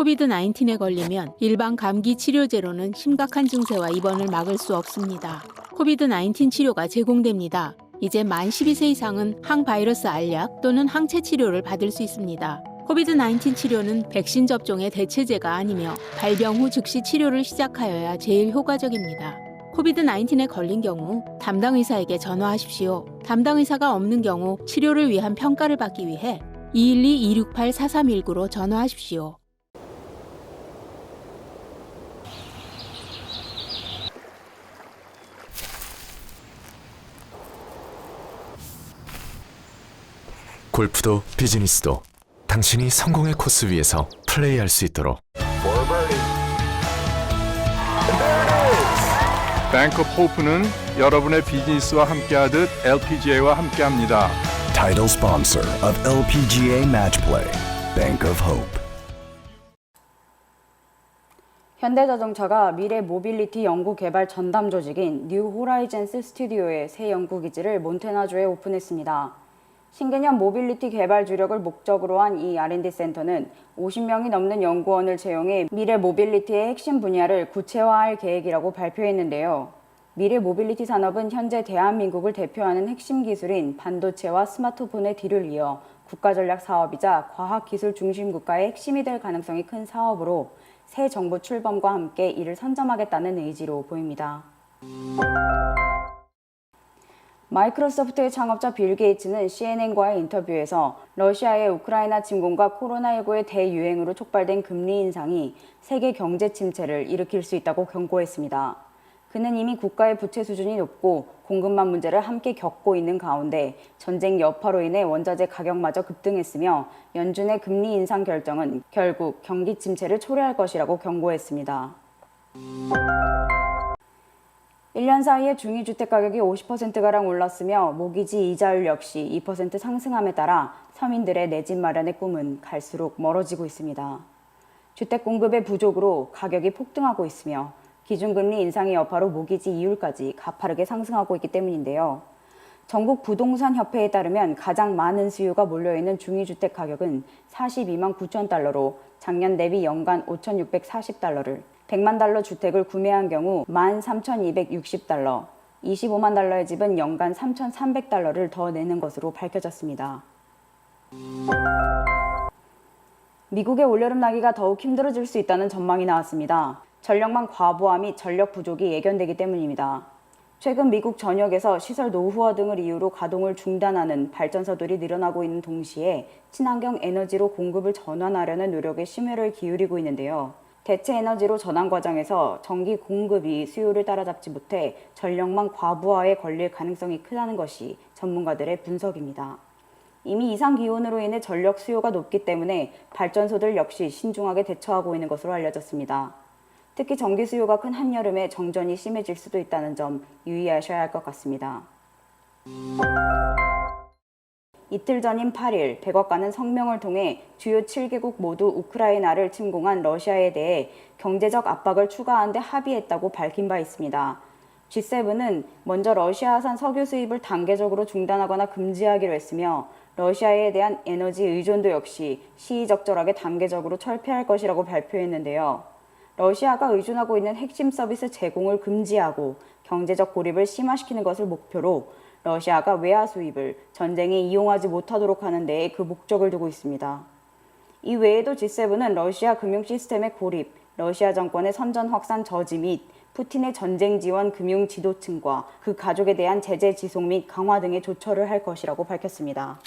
코비드-19에 걸리면 일반 감기 치료제로는 심각한 증세와 입원을 막을 수 없습니다. 코비드-19 치료가 제공됩니다. 이제 만 12세 이상은 항바이러스 알약 또는 항체 치료를 받을 수 있습니다. 코비드-19 치료는 백신 접종의 대체제가 아니며 발병 후 즉시 치료를 시작하여야 제일 효과적입니다. 코비드-19에 걸린 경우 담당 의사에게 전화하십시오. 담당 의사가 없는 경우 치료를 위한 평가를 받기 위해 212-268-4319로 전화하십시오. 골프도 비즈니스도 당신이 성공의 코스 위에서 플레이할 수 있도록 뱅크 오브 호프는 여러분의 비즈니스와 함께하듯 LPGA와 함께합니다. Title sponsor of LPGA Match Play, Bank of Hope. 현대자동차가 미래 모빌리티 연구개발 전담 조직인 뉴 호라이즌스 스튜디오의 새 연구기지를 몬태나주에 오픈했습니다. 신개념 모빌리티 개발 주력을 목적으로 한 이 R&D 센터는 50명이 넘는 연구원을 채용해 미래 모빌리티의 핵심 분야를 구체화할 계획이라고 발표했는데요. 미래 모빌리티 산업은 현재 대한민국을 대표하는 핵심 기술인 반도체와 스마트폰의 뒤를 이어 국가전략 사업이자 과학기술 중심 국가의 핵심이 될 가능성이 큰 사업으로 새 정부 출범과 함께 이를 선점하겠다는 의지로 보입니다. 마이크로소프트의 창업자 빌 게이츠는 CNN과의 인터뷰에서 러시아의 우크라이나 침공과 코로나19의 대유행으로 촉발된 금리 인상이 세계 경제 침체를 일으킬 수 있다고 경고했습니다. 그는 이미 국가의 부채 수준이 높고 공급망 문제를 함께 겪고 있는 가운데 전쟁 여파로 인해 원자재 가격마저 급등했으며 연준의 금리 인상 결정은 결국 경기 침체를 초래할 것이라고 경고했습니다. 1년 사이에 중위주택 가격이 50%가량 올랐으며 모기지 이자율 역시 2% 상승함에 따라 서민들의 내 집 마련의 꿈은 갈수록 멀어지고 있습니다. 주택 공급의 부족으로 가격이 폭등하고 있으며 기준금리 인상의 여파로 모기지 이율까지 가파르게 상승하고 있기 때문인데요. 전국 부동산 협회에 따르면 가장 많은 수요가 몰려있는 중위주택 가격은 42만 9천 달러로 작년 대비 연간 5,640달러를, 100만 달러 주택을 구매한 경우 13,260달러, 25만 달러의 집은 연간 3,300달러를 더 내는 것으로 밝혀졌습니다. 미국의 올여름 나기가 더욱 힘들어질 수 있다는 전망이 나왔습니다. 전력망 과부하 및 전력 부족이 예견되기 때문입니다. 최근 미국 전역에서 시설 노후화 등을 이유로 가동을 중단하는 발전소들이 늘어나고 있는 동시에 친환경 에너지로 공급을 전환하려는 노력에 심혈을 기울이고 있는데요. 대체 에너지로 전환 과정에서 전기 공급이 수요를 따라잡지 못해 전력망 과부하에 걸릴 가능성이 크다는 것이 전문가들의 분석입니다. 이미 이상 기온으로 인해 전력 수요가 높기 때문에 발전소들 역시 신중하게 대처하고 있는 것으로 알려졌습니다. 특히 전기 수요가 큰 한여름에 정전이 심해질 수도 있다는 점 유의하셔야 할 것 같습니다. 이틀 전인 8일, 백악관은 성명을 통해 주요 7개국 모두 우크라이나를 침공한 러시아에 대해 경제적 압박을 추가하는 데 합의했다고 밝힌 바 있습니다. G7은 먼저 러시아산 석유 수입을 단계적으로 중단하거나 금지하기로 했으며 러시아에 대한 에너지 의존도 역시 시의적절하게 단계적으로 철폐할 것이라고 발표했는데요. 러시아가 의존하고 있는 핵심 서비스 제공을 금지하고 경제적 고립을 심화시키는 것을 목표로 러시아가 외화 수입을 전쟁에 이용하지 못하도록 하는 데에 그 목적을 두고 있습니다. 이 외에도 G7은 러시아 금융 시스템의 고립, 러시아 정권의 선전 확산 저지 및 푸틴의 전쟁 지원 금융 지도층과 그 가족에 대한 제재 지속 및 강화 등의 조처를 할 것이라고 밝혔습니다.